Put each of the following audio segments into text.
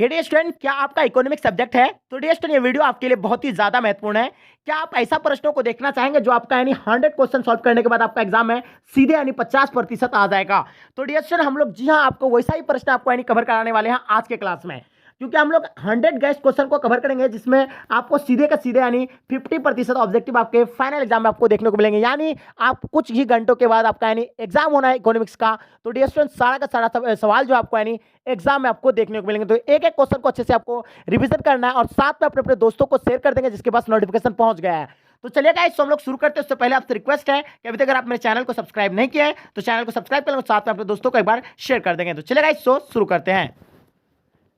हे dear student, क्या आपका economic subject है? तो डियर स्टूडेंट, ये वीडियो आपके लिए बहुत ही ज्यादा महत्वपूर्ण है। क्या आप ऐसा प्रश्नों को देखना चाहेंगे जो आपका यानी 100 क्वेश्चन सॉल्व करने के बाद आपका एग्जाम में सीधे यानी 50% आ जाएगा? तो डियर स्टूडेंट, हम लोग जी हाँ आपको वैसा ही प्रश्न आपको यानी कवर कराने वाले हैं आज के क्लास में, क्योंकि हम लोग 100 गेस्ट क्वेश्चन को कवर करेंगे जिसमें आपको सीधे का सीधे यानी 50% ऑब्जेक्टिव आपके फाइनल एग्जाम में आपको देखने को मिलेंगे। यानी आप कुछ ही घंटों के बाद आपका यानी एग्जाम होना है इकोनॉमिक्स का। तो डियर स्टूडेंट, सारा का सारा सवाल जो आपको यानी एग्जाम में आपको देखने को मिलेंगे, तो एक एक क्वेश्चन को अच्छे से आपको रिवीजन करना है और साथ में अपने अपने दोस्तों को शेयर कर देंगे जिसके पास नोटिफिकेशन पहुंच गया है। तो चलिए गाइस, हम लोग शुरू करते हैं। उससे पहले आपसे रिक्वेस्ट है कि अभी तक अगर आप मेरे चैनल को सब्सक्राइब नहीं किया है तो चैनल को सब्सक्राइब कर लेंगे, साथ में अपने दोस्तों को एक बार शेयर कर देंगे। तो चलिए गाइस, शुरू करते हैं।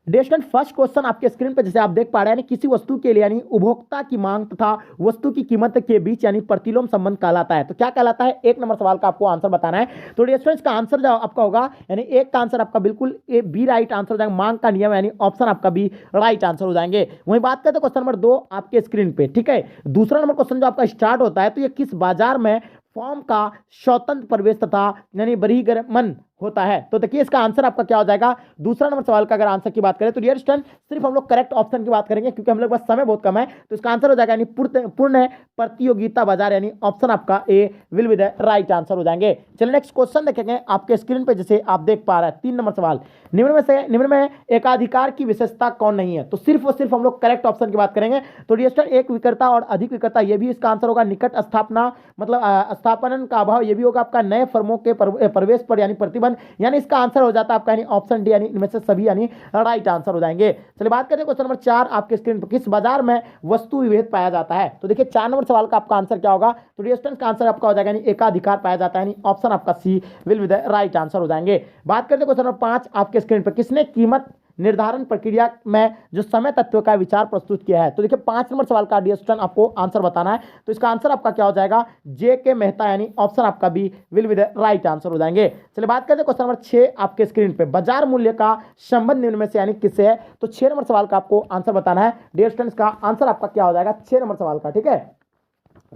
डियर स्टूडेंट, फर्स्ट क्वेश्चन आपके स्क्रीन पर जैसे आप देख पा रहे हैं, किसी वस्तु के लिए यानी उपभोक्ता की मांग तथा वस्तु की कीमत के बीच यानी प्रतिलोम संबंध कहलाता है। तो क्या कहलाता है? एक नंबर सवाल का आपको आंसर बताना है। तो डियर स्टूडेंट, इसका आंसर जो आपका होगा यानी एक का आंसर आपका बिल्कुल ए बी राइट आंसर हो जाएगा। मांग का नियम यानी ऑप्शन आपका बी राइट आंसर हो जाएंगे। वहीं बात करते हैं क्वेश्चन नंबर 2 आपके स्क्रीन पे, ठीक है। दूसरा नंबर क्वेश्चन जो आपका स्टार्ट होता है, तो ये किस बाजार में फॉर्म का स्वतंत्र प्रवेश तथा यानी बहिर्गमन होता है? तो देखिए इसका आंसर आपका क्या हो जाएगा। दूसरा नंबर सवाल का अगर आंसर की बात करें तो डियर स्टूडेंट, सिर्फ हम लोग करेक्ट ऑप्शन की बात करेंगे क्योंकि हम लोग पास समय बहुत कम है। तो इसका आंसर हो जाएगा यानी पूर्ण प्रतियोगिता बाजार, यानी ऑप्शन आपका A will be the right answer हो जाएंगे। चलिए नेक्स्ट क्वेश्चन देखेंगे आपके स्क्रीन पे, जैसे आप देख पा रहे हैं 3 नंबर सवाल। निम्न में एकाधिकार की विशेषता कौन नहीं है? तो सिर्फ और सिर्फ हम लोग करेक्ट ऑप्शन की बात करेंगे। तो डियर स्टूडेंट, एक विक्रेता और अधिक विक्रेता, ये भी इसका आंसर होगा। निकट स्थापना मतलब स्थापना का अभाव, ये भी होगा। आपका नए फर्मों के प्रवेश पर यानी प्रतिबंध, यानी इसका आंसर हो जाता है आपका यानी ऑप्शन डी, यानी इनमें से सभी यानी राइट आंसर हो जाएंगे। चलिए बात करते हैं क्वेश्चन नंबर 4 आपके स्क्रीन पर, किस बाजार में वस्तु विभेद पाया जाता है? तो देखिए 4 नंबर सवाल का आपका आंसर क्या होगा। तो डियर स्टूडेंट्स, का आंसर आपका हो जाएगा यानी एकाधिकार पाया जाता है, यानी ऑप्शन आपका C will be the right answer हो जाएंगे। बात करते हैं क्वेश्चन नंबर 5 आपके स्क्रीन पर, किसने कीमत निर्धारण प्रक्रिया में जो समय तत्व का विचार प्रस्तुत किया है? तो देखिए 5 नंबर सवाल का डियर स्टूडेंट आपको आंसर बताना है। तो इसका आंसर आपका क्या हो जाएगा? जे के मेहता, यानी ऑप्शन आपका B will be the right answer हो जाएंगे। चलिए बात करते हैं क्वेश्चन नंबर 6 आपके स्क्रीन पे, बाजार मूल्य का संबंध निम्न में से यानी किससे है? तो 6 नंबर सवाल का आपको आंसर बताना है। डियर स्टूडेंट्स, का आंसर आपका क्या हो जाएगा 6 नंबर सवाल का, ठीक है।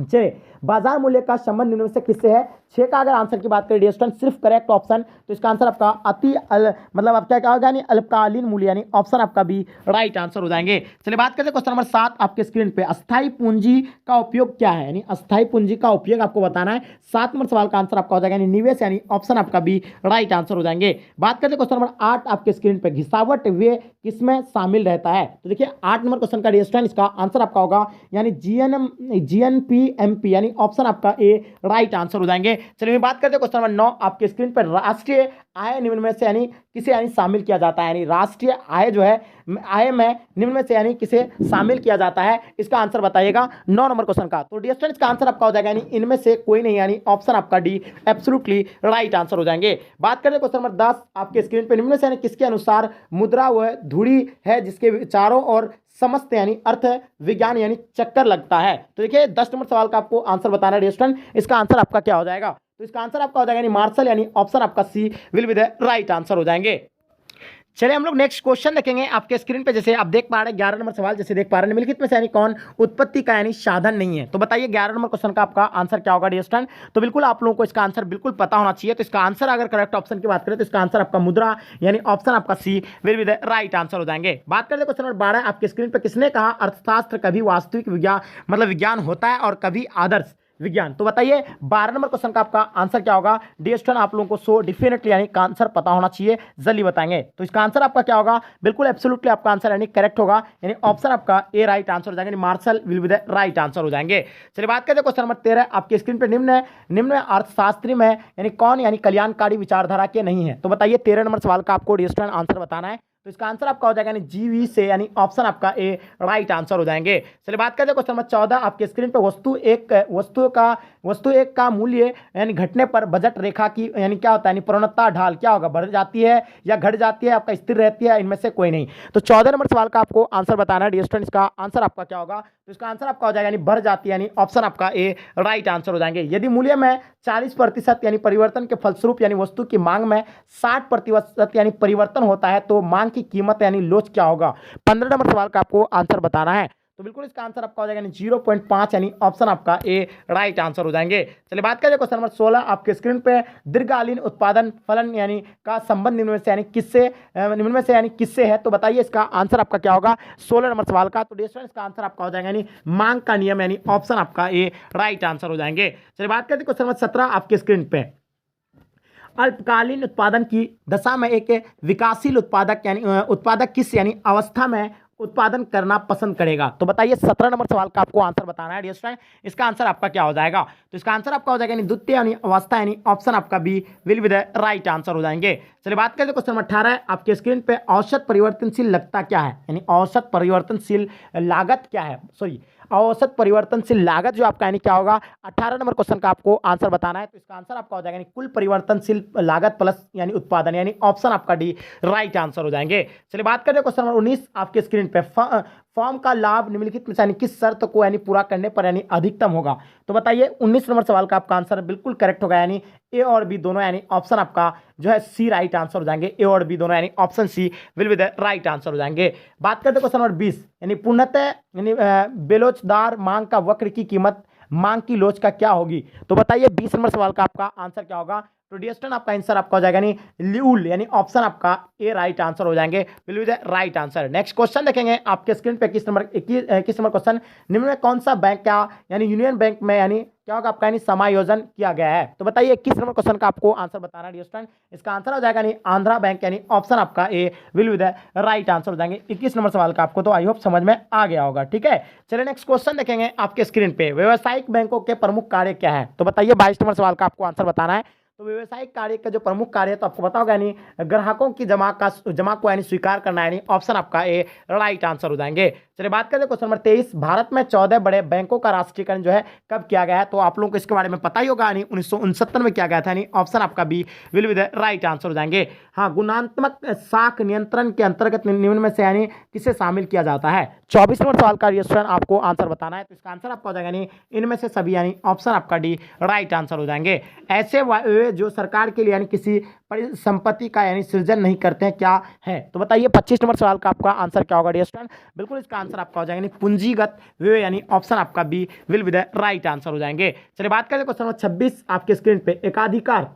चलिए, बाजार मूल्य का संबंध निम्न में से किससे है? 6 का अगर आंसर की बात करें डियर स्टूडेंट, सिर्फ करेक्ट ऑप्शन, तो इसका आंसर आपका मतलब आप क्या होगा यानी अल्पकालीन मूल्य, यानी ऑप्शन आपका बी राइट आंसर हो जाएंगे। चलिए बात करते हैं क्वेश्चन नंबर 7 आपके स्क्रीन पे, अस्थायी पूंजी का उपयोग क्या है? यानी अस्थायी पूंजी का उपयोग आपको बताना है। 7 नंबर सवाल का आंसर आपका हो जाएगा यानी निवेश, यानी ऑप्शन आपका बी राइट आंसर हो जाएंगे। बात करते हैं क्वेश्चन नंबर 8 आपके स्क्रीन पे, घिसावट व्यय किसमें शामिल रहता है? तो देखिए 8 नंबर क्वेश्चन का डियर स्टूडेंट, इसका आंसर आपका होगा यानी जीएनपीएमपी, यानी ऑप्शन आपका ए राइट आंसर हो जाएंगे। चलिए बात करते हैं क्वेश्चन नंबर 9 आपके स्क्रीन पर, राष्ट्रीय आय निम्न में से यानी किसे यानी शामिल किया जाता है? यानी राष्ट्रीय आय जो है आय में निम्न में से यानी किसे शामिल किया जाता है? इसका आंसर बताइएगा 9 नंबर क्वेश्चन का। तो डियर स्टूडेंट्स, का आंसर आपका हो जाएगा यानी इनमें से कोई नहीं, यानी ऑप्शन आपका डी एब्सोल्युटली राइट आंसर हो जाएंगे। बात करें क्वेश्चन नंबर 10 आपके स्क्रीन पर, निम्न में से यानी किसके अनुसार मुद्रा वह धुरी है जिसके चारों ओर समस्त यानी अर्थ विज्ञान यानी चक्कर लगता है? तो देखिए 10 नंबर सवाल का आपको आंसर बताना है डियर स्टूडेंट, इसका आंसर आपका क्या हो जाएगा? तो इसका आंसर आपका हो जाएगा यानी मार्शल, यानी ऑप्शन आपका C will be the right answer हो जाएंगे। चलिए हम लोग नेक्स्ट क्वेश्चन देखेंगे आपके स्क्रीन पे, जैसे आप देख पा रहे हैं 11 नंबर सवाल, जैसे देख पा रहे हैं, निम्नलिखित में से यानी कौन उत्पत्ति का यानी साधन नहीं है? तो बताइए 11 नंबर क्वेश्चन का आपका आंसर क्या होगा डियर स्टूडेंट। तो बिल्कुल आप लोगों को इसका आंसर बिल्कुल पता होना चाहिए। तो इसका आंसर अगर करेक्ट ऑप्शन की बात करें तो इसका आंसर आपका मुद्रा, यानी ऑप्शन आपका C will be the right answer हो जाएंगे। बात करते हैं क्वेश्चन नंबर 12 आपके स्क्रीन पर, किसने कहा अर्थशास्त्र कभी वास्तविक विज्ञान मतलब विज्ञान होता है और कभी आदर्श विज्ञान? तो बताइए 12 नंबर क्वेश्चन का आपका आंसर क्या होगा डियर स्टूडेंट। आप लोगों को सो डेफिनेटली यानी का आंसर पता होना चाहिए, जल्दी बताएंगे। तो इसका आंसर आपका क्या होगा? बिल्कुल एब्सोल्युटली आपका आंसर यानी करेक्ट होगा, यानी ऑप्शन आपका ए राइट आंसर हो जाएगा, यानी Marshall will be the right answer हो जाएंगे। चलिए बात करते हैं क्वेश्चन नंबर 13 आपके स्क्रीन पर, निम्न अर्थशास्त्री में यानी कौन यानी कल्याणकारी विचारधारा के नहीं है? तो बताइए 13 नंबर सवाल का आपको डियर स्टूडेंट आंसर बताना है। तो इसका आंसर आपका हो जाएगा यानी जीवी से, यानी ऑप्शन आपका ए राइट आंसर हो जाएंगे। चलिए बात करते हैं क्वेश्चन नंबर 14 आपके स्क्रीन पे, वस्तु एक का मूल्य यानी घटने पर बजट रेखा की यानी क्या होता है यानी प्रवणता ढाल क्या होगा? बढ़ जाती है या घट जाती है, आपका स्थिर रहती है, इनमें से कोई नहीं। तो 14 नंबर सवाल का आपको आंसर बताना है डियर स्टूडेंट, इसका आंसर आपका क्या होगा? तो इसका आंसर आपका हो जाएगा यानी बढ़ जाती है, यानी ऑप्शन आपका ए राइट आंसर हो जाएंगे। यदि मूल्य में 40% यानी परिवर्तन के फलस्वरूप यानी वस्तु की मांग में 60% यानी परिवर्तन होता है तो मांग की कीमत यानी लोच क्या होगा? 15 नंबर सवाल का आपको आंसर बताना है। तो बिल्कुल इसका आंसर आपका हो जाएगा यानी 0.5 यानी ऑप्शन आपका ए राइट आंसर हो जाएंगे। चलिए बात करें क्वेश्चन नंबर 16 आपके स्क्रीन पे, दीर्घकालीन उत्पादन फलन यानी का संबंध निम्न में से यानी किससे यानी किससे है, तो बताइए इसका आंसर आपका क्या होगा 16 नंबर सवाल का। तो डियर इसका आंसर आपका हो जाएगा यानी मांग का नियम यानी ऑप्शन आपका ए राइट आंसर हो जाएंगे। चलिए बात करते हैं क्वेश्चन नंबर 17 आपके स्क्रीन पे, अल्पकालीन उत्पादन की दशा में एक विकासशील उत्पादक किस यानी अवस्था में उत्पादन करना पसंद करेगा, तो बताइए 17 नंबर सवाल का आपको आंसर बताना है डियर स्टूडेंट। इसका आंसर आपका क्या हो जाएगा, तो इसका आंसर आपका हो जाएगा यानी द्वितीय यानी अवस्था यानी ऑप्शन आपका B will be the right answer हो जाएंगे। चलिए बात करते हैं क्वेश्चन नंबर 18 आपके स्क्रीन पे, औसत परिवर्तनशील लगता क्या है यानी औसत परिवर्तनशील लागत क्या है, औसत परिवर्तनशील लागत जो आपका यानी क्या होगा 18 नंबर क्वेश्चन का आपको आंसर बताना है। तो इसका आंसर आपका हो जाएगा यानी कुल परिवर्तनशील लागत प्लस यानी उत्पादन यानी ऑप्शन आपका डी राइट आंसर हो जाएंगे। चलिए बात करते हैं क्वेश्चन नंबर 19 आपके स्क्रीन पे, फॉर्म का लाभ निम्नलिखित में से यानी किस शर्त को यानी पूरा करने पर यानी अधिकतम होगा, तो बताइए 19 नंबर सवाल का आपका आंसर बिल्कुल करेक्ट होगा यानी ए और बी दोनों यानी ऑप्शन आपका जो है सी राइट आंसर हो जाएंगे। ए और बी दोनों यानी option C will be the right answer हो जाएंगे। बात करते हैं क्वेश्चन नंबर 20 यानी पूर्णतः यानी बेलोचदार मांग का वक्र की कीमत मांग की लोच का क्या होगी, तो बताइए 20 नंबर सवाल का आपका आंसर क्या होगा, तो डियर स्टूडेंट आपका आंसर आपका हो जाएगा यानी ल्यूल यानी ऑप्शन आपका ए राइट आंसर हो जाएंगे, will be the right answer. Next question देखेंगे आपके स्क्रीन पे, 21 नंबर क्वेश्चन, निम्न में कौन सा बैंक क्या यानी यूनियन बैंक में यानी क्या होगा आपका यानी समायोजन किया गया है, तो बताइए 21 नंबर क्वेश्चन का आपको आंसर बताना है डियर स्टूडेंट। इसका आंसर हो जाएगा यानी आंध्रा बैंक यानी ऑप्शन आपका A will be the right answer हो जाएंगे 21 नंबर सवाल का आपको, तो आई होप समझ में आ गया होगा। ठीक है, चलिए नेक्स्ट क्वेश्चन देखेंगे आपके स्क्रीन पे, व्यावसायिक बैंकों के प्रमुख कार्य क्या है, तो बताइए 22 नंबर सवाल का आपको आंसर बताना है। तो व्यावसायिक कार्य का जो प्रमुख कार्य है तो आपको पता होगा यानी ग्राहकों की जमा को यानी स्वीकार करना यानी ऑप्शन आपका ए राइट आंसर हो जाएंगे। चलिए बात करते हैं क्वेश्चन नंबर 23, भारत में 14 बड़े बैंकों का राष्ट्रीयकरण जो है कब किया गया है, तो आप लोगों को इसके बारे में पता ही होगा यानी 1969 में किया गया था यानी ऑप्शन आपका B will be the right answer हो जाएंगे। हाँ, गुणात्मक साख नियंत्रण के अंतर्गत निम्न में से यानी किसे शामिल किया जाता है, 24 नंबर सवाल का रिएक्शन आपको आंसर बताना है। तो इसका आंसर आपका हो जाएगा यानी इनमें से सभी यानी ऑप्शन आपका डी राइट आंसर हो जाएंगे। ऐसे जो सरकार के लिए यानी किसी परिसंपत्ति का यानी सृजन नहीं करते हैं क्या है, तो बताइए 25 नंबर सवाल का आपका आंसर क्या होगा डियर स्टूडेंट। बिल्कुल इसका आंसर आपका हो जाएगा यानी पूंजीगत व्यय यानी ऑप्शन आपका B will be the right answer हो जाएंगे। चलिए बात करें क्वेश्चन नंबर 26 आपके स्क्रीन पे, एकाधिकार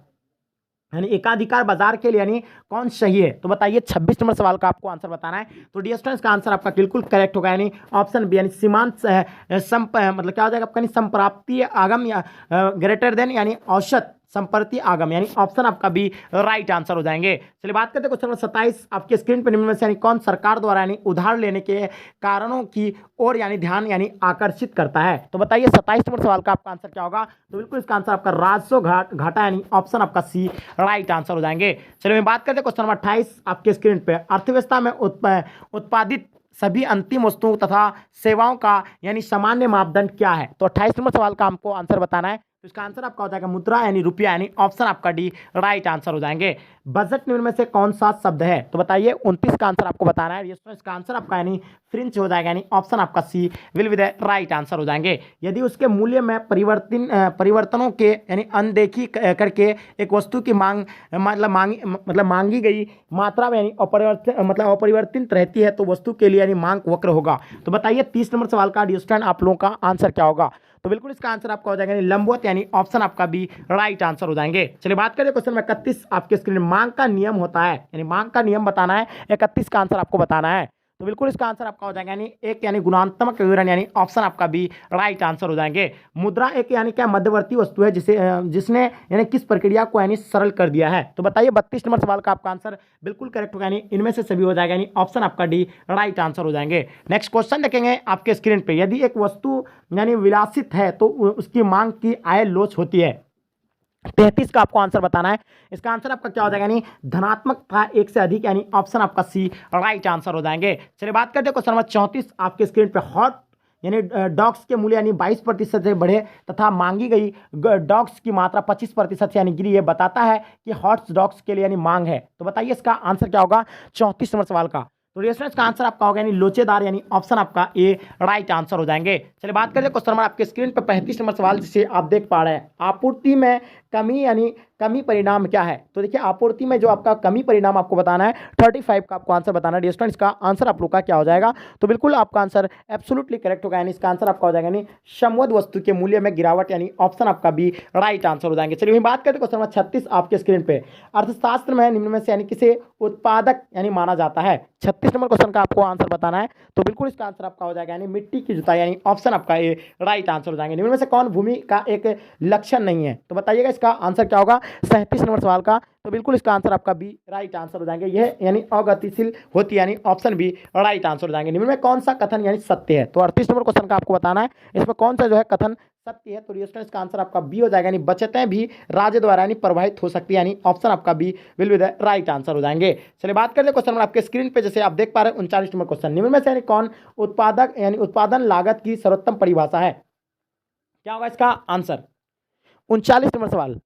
यानी एकाधिकार बाजार के लिए यानी कौन सही है, तो बताइए 26 नंबर सवाल का आपको आंसर बताना है। तो डियर स्टूडेंट्स का आंसर आपका बिल्कुल करेक्ट होगा यानी ऑप्शन बी यानी सीमांत मतलब क्या हो जाएगा आपका संप्राप्ति आगम या ग्रेटर देन यानी औसत संप्रति आगम यानी ऑप्शन आपका बी राइट आंसर हो जाएंगे। चलिए बात करते हैं क्वेश्चन नंबर 27 आपके स्क्रीन पर, निम्न में से यानी कौन सरकार द्वारा यानी उधार लेने के कारणों की ओर यानी ध्यान यानी आकर्षित करता है, तो बताइए 27 नंबर सवाल का आपका आंसर क्या होगा, तो बिल्कुल इसका आंसर आपका राजस्व घाटा यानी ऑप्शन आपका सी राइट आंसर हो जाएंगे। चलिए मैं बात करते हैं क्वेश्चन नंबर 28 आपके स्क्रीन पे, अर्थव्यवस्था में उत्पादित सभी अंतिम वस्तुओं तथा सेवाओं का यानी सामान्य मापदंड क्या है, तो 28 नंबर सवाल का हमको आंसर बताना है। तो इसका आंसर आपका हो जाएगा मुद्रा यानी रुपया यानी ऑप्शन आपका डी राइट आंसर हो जाएंगे। बजट निम्न में से कौन सा शब्द है, तो बताइए 29 का आंसर आपको बताना है। इसका आंसर आपका यानी फ्रिंच हो जाएगा यानी ऑप्शन आपका C will be the right answer हो जाएंगे। यदि उसके मूल्य में परिवर्तनों के यानी अनदेखी करके एक वस्तु की मांगी गई मात्रा में यानी अपरिवर्तित रहती है तो वस्तु के लिए यानी मांग वक्र होगा, तो बताइए 30 नंबर सवाल का डिस्टेंट आप लोगों का आंसर क्या होगा, तो बिल्कुल इसका आंसर आपका हो जाएगा यानी लंबवत यानी ऑप्शन आपका बी राइट आंसर हो जाएंगे। चलिए बात करें क्वेश्चन 31 आपके स्क्रीन में, मांग का नियम होता है यानी मांग का नियम बताना है, 31 का आंसर आपको बताना है। तो बिल्कुल इसका आंसर आपका हो जाएगा यानी एक यानी गुणात्मक विवरण यानी ऑप्शन आपका बी राइट आंसर हो जाएंगे। मुद्रा एक यानी क्या मध्यवर्ती वस्तु है जिसने यानी किस प्रक्रिया को यानी सरल कर दिया है, तो बताइए 32 नंबर सवाल का आपका आंसर बिल्कुल करेक्ट होगा यानी इनमें से सभी हो जाएगा यानी ऑप्शन आपका डी राइट आंसर हो जाएंगे। नेक्स्ट क्वेश्चन देखेंगे आपके स्क्रीन पे, यदि एक वस्तु यानी विलासित है तो उसकी मांग की आय लोच होती है, 33 का आपको आंसर बताना है। इसका आंसर आपका क्या हो जाएगा यानी धनात्मक था एक से अधिक यानी ऑप्शन आपका सी राइट आंसर हो जाएंगे। चलिए बात करते हैं क्वेश्चन नंबर 34 आपके स्क्रीन पे, हॉट यानी डॉग्स के मूल्य यानी 22% से बढ़े तथा मांगी गई डॉग्स की मात्रा 25% से यानी गिरी, ये बताता है कि हॉट डॉग्स के लिए यानी मांग है, तो बताइए इसका आंसर क्या होगा 34 नंबर सवाल का। तो डियर इसका आंसर आपका होगा यानी लोचेदार, यानी ऑप्शन आपका ए राइट आंसर हो जाएंगे। चलिए बात करें क्वेश्चन नंबर आपके स्क्रीन पर 35 नंबर सवाल जिसे आप देख पा रहे हैं, आपूर्ति में कमी यानी कमी परिणाम क्या है। तो देखिए आपूर्ति में जो आपका कमी परिणाम आपको बताना है 35 का आपको आंसर बताना है। डियर स्टूडेंट इसका आंसर आप लोग का क्या हो जाएगा, तो बिल्कुल आपका आंसर एब्सोल्युटली करेक्ट होगा, यानी इसका आंसर आपका हो जाएगा यानी समवद वस्तु के मूल्य में गिरावट, यानी ऑप्शन आपका बी राइट आंसर हो जाएंगे। चलिए बात करते हैं क्वेश्चन नंबर 36 आपके स्क्रीन पे, अर्थशास्त्र में निम्न में से यानी किसे उत्पादक यानी माना जाता है। 36 नंबर क्वेश्चन का आपको आंसर बताना है, तो बिल्कुल इसका आंसर आपका हो जाएगा यानी मिट्टी की जुताई, यानी ऑप्शन आपका ए राइट आंसर हो जाएंगे। निम्न में से कौन भूमि का एक लक्षण नहीं है, तो बताइएगा इसका आंसर क्या होगा 37 नंबर सवाल का, तो बिल्कुल इसका आंसर आपका बी राइट आंसर हो जाएंगे। यह यानी अगतिशील होती है, यानी ऑप्शन बी राइट आंसर हो जाएंगे। निम्न में कौन सा कथन यानी सत्य है, तो 38 नंबर क्वेश्चन का आपको बताना है इसमें कौन सा जो है कथन सत्य है, तो इसका आंसर आपका बी हो जाएगा, यानी बचतें भी राज्य द्वारा यानी प्रवाहित हो सकती है, यानी ऑप्शन आपका B will be the right answer हो जाएंगे। चलिए बात करते हैं क्वेश्चन नंबर आपके स्क्रीन पे, जैसे आप देख पा रहे हैं 39 नंबर क्वेश्चन, निम्न में से यानी कौन उत्पादक यानी उत्पादन लागत की सर्वोत्तम परिभाषा है, क्या होगा इसका आंसर 39 नंबर सवाल।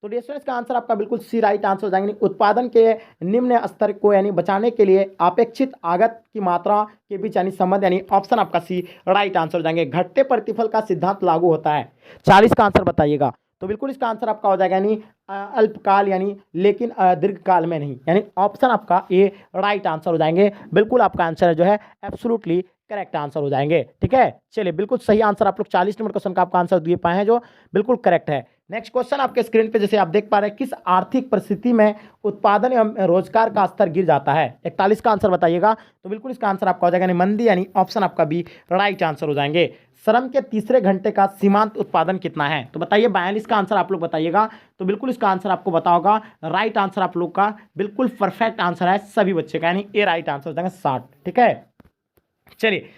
तो डियर इसका आंसर आपका बिल्कुल सी राइट आंसर हो जाएंगे। उत्पादन के निम्न स्तर को यानी बचाने के लिए अपेक्षित आगत की मात्रा के बीच यानी संबंध, यानी ऑप्शन आपका सी राइट आंसर हो जाएंगे। घटते प्रतिफल का सिद्धांत लागू होता है, 40 का आंसर बताइएगा, तो बिल्कुल इसका आंसर आपका हो जाएगा यानी अल्पकाल यानी लेकिन दीर्घकाल में नहीं, यानी ऑप्शन आपका ए राइट आंसर हो जाएंगे। बिल्कुल आपका आंसर जो है एब्सोल्युटली करेक्ट आंसर हो जाएंगे। ठीक है, चलिए बिल्कुल सही आंसर आप लोग 40 नंबर क्वेश्चन का आपका आंसर दिए पाए हैं जो बिल्कुल करेक्ट है। नेक्स्ट क्वेश्चन आपके स्क्रीन पे जैसे आप देख पा रहे हैं, किस आर्थिक परिस्थिति में उत्पादन एवं रोजगार का स्तर गिर जाता है, 41 का आंसर बताइएगा, तो बिल्कुल इसका आंसर आपका हो जाएगा यानी मंदी, यानी ऑप्शन आपका बी राइट आंसर हो जाएंगे। श्रम के तीसरे घंटे का सीमांत उत्पादन कितना है, तो बताइए 42 का आंसर आप लोग बताइएगा, तो बिल्कुल इसका आंसर आपको बताओगा राइट आंसर आप लोग का बिल्कुल परफेक्ट आंसर है सभी बच्चे का, यानी ए राइट आंसर हो जाएगा 60। ठीक है, चलिए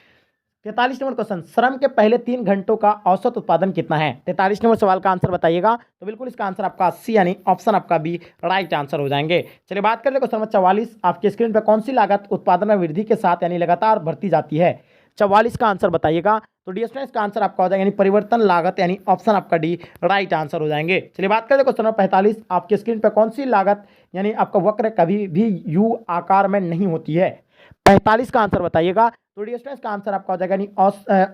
43 नंबर क्वेश्चन, श्रम के पहले 3 घंटों का औसत उत्पादन कितना है, 43 नंबर सवाल का आंसर बताइएगा, तो बिल्कुल इसका आंसर आपका 80 यानी ऑप्शन आपका बी राइट आंसर हो जाएंगे। चलिए बात करते हैं क्वेश्चन नंबर 44 आपके स्क्रीन पर, कौन सी लागत उत्पादन में वृद्धि के साथ यानी लगातार बढ़ती जाती है, 44 का आंसर बताइएगा, तो डी स्टूडेंट्स का आंसर आपका हो जाएगा यानी परिवर्तन लागत, यानी ऑप्शन आपका डी राइट आंसर हो जाएंगे। चलिए बात करते हैं क्वेश्चन नंबर 45 आपके स्क्रीन पर, कौन सी लागत यानी आपका वक्र कभी भी यू आकार में नहीं होती है, 45 का आंसर बताइएगा, तो डी स्टूडेंट्स का आंसर आपका हो जाएगा यानी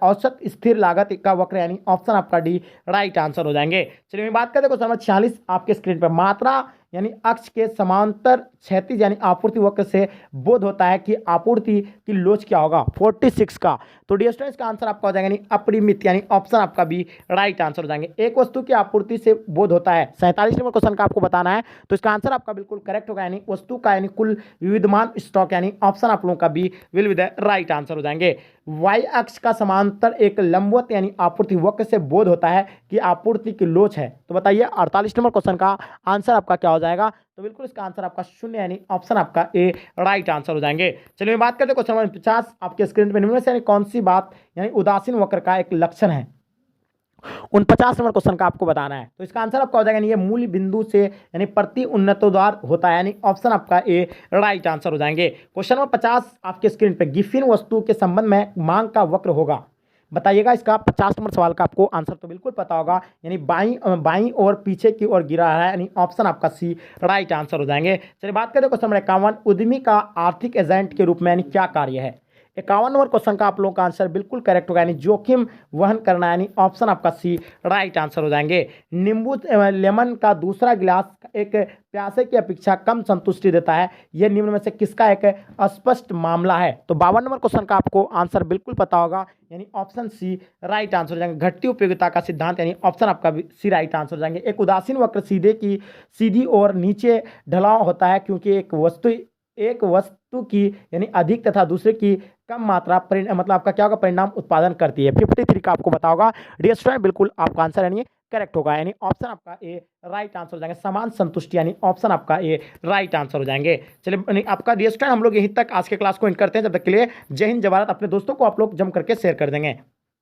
औसत स्थिर लागत का वक्र, यानी ऑप्शन आपका डी राइट आंसर हो जाएंगे। चलिए मैं बात करते हैं क्वेश्चन नंबर 46 आपके स्क्रीन पर, मात्रा यानी अक्ष के समांतर क्षैतिज यानी आपूर्ति वक्र से बोध होता है कि आपूर्ति की लोच क्या होगा, 46 का, तो डी स्टूडेंट्स का आंसर आपका हो जाएगा यानी अपरिमित, यानी ऑप्शन आपका बी राइट आंसर हो जाएंगे। एक वस्तु की आपूर्ति से बोध होता है, 47 नंबर क्वेश्चन का आपको बताना है, तो इसका आंसर आपका बिल्कुल करेक्ट होगा, यानी वस्तु का यानी कुल विद्यमान स्टॉक, यानी ऑप्शन आप लोगों का B will be the right answer हो जाएंगे। वाई अक्ष का समांतर एक लंबवत यानी आपूर्ति वक्र से बोध होता है कि आपूर्ति की लोच है, तो बताइए 48 नंबर क्वेश्चन का आंसर आपका क्या हो जाएगा, तो बिल्कुल इसका आंसर आपका 0 यानी ऑप्शन आपका ए राइट आंसर हो जाएंगे। चलिए मैं बात करते हैं क्वेश्चन नंबर 50 आपके स्क्रीन पर, निम्न में से यानी कौन सी बात यानी उदासीन वक्र का एक लक्षण है, 49 नंबर क्वेश्चन का आपको बताना है, तो इसका आंसर आपका हो जाएगा ये मूल बिंदु से यानी प्रति उन्नतोद्वार होता है, यानी ऑप्शन आपका ए राइट आंसर हो जाएंगे। क्वेश्चन नंबर 50 आपके स्क्रीन पे, गिफिन वस्तु के संबंध में मांग का वक्र होगा, बताइएगा इसका 50 नंबर सवाल का आपको आंसर तो बिल्कुल पता होगा, यानी बाईं और पीछे की ओर गिरा है, यानी ऑप्शन आपका सी राइट आंसर हो जाएंगे। चलिए बात करें क्वेश्चन नंबर 51, उद्यमी का आर्थिक एजेंट के रूप में यानी क्या कार्य है, 51 नंबर क्वेश्चन का आप लोगों का आंसर बिल्कुल करेक्ट होगा, यानी जोखिम वहन करना, यानी ऑप्शन आपका सी राइट आंसर हो जाएंगे। नींबू लेमन का दूसरा गिलास एक प्यासे की अपेक्षा कम संतुष्टि देता है, यह निम्न में से किसका एक स्पष्ट मामला है, तो 52 नंबर क्वेश्चन का आपको आंसर बिल्कुल पता होगा, यानी ऑप्शन सी राइट आंसर हो जाएंगे। घटती उपयोगिता का सिद्धांत, यानी ऑप्शन आपका सी राइट आंसर हो जाएंगे। एक उदासीन वक्र सीधी और नीचे ढलाव होता है क्योंकि एक वस्तु की यानी अधिक तथा दूसरे की कम मात्रा मतलब आपका क्या होगा परिणाम उत्पादन करती है, 53 का आपको पता होगा। डियर स्टूडेंट बिल्कुल आपका आंसर यानी करेक्ट होगा, यानी ऑप्शन आपका ए राइट आंसर हो जाएंगे। समान संतुष्टि यानी ऑप्शन आपका ए राइट आंसर हो जाएंगे। चलिए आपका डियर स्टूडेंट हम लोग यहीं तक आज के क्लास को एंड करते हैं, जब तक के लिए जय हिंद जय भारत। अपने दोस्तों को आप लोग जम करके शेयर कर देंगे।